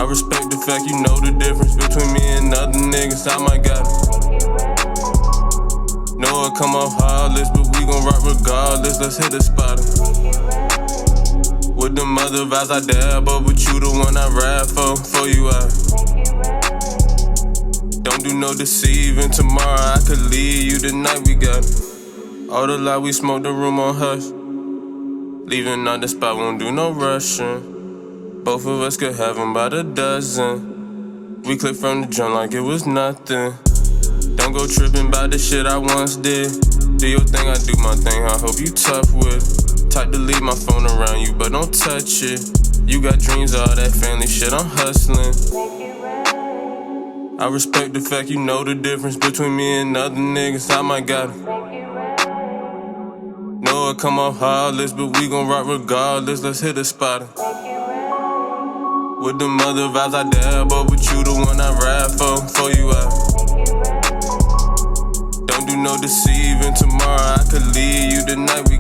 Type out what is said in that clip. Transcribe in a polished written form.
I respect the fact you know the difference between me and other niggas. I might got it. Know it come off heartless, but we gon' rock regardless. Let's hit the spot. With them other vibes I dabble, but you the one I ride for you out. Don't do no deceiving, tomorrow I could leave you, tonight we got it. All the light we smoke, the room on hush. Leaving out the spot, won't do no rushing. Both of us could have them by the dozen. We click from the joint like it was nothing. Don't go tripping by the shit I once did. Do your thing, I do my thing, I hope you tough with it. Type to leave my phone around you, but don't touch it. You got dreams, all that family shit, I'm hustling. I respect the fact you know the difference between me and other niggas. I might got it. Know it come off heartless, but we gon' rock regardless. Let's hit the spot. With them other vibes I dabble, but you the one I ride for you out. Don't do no deceiving, tomorrow I could leave you, tonight we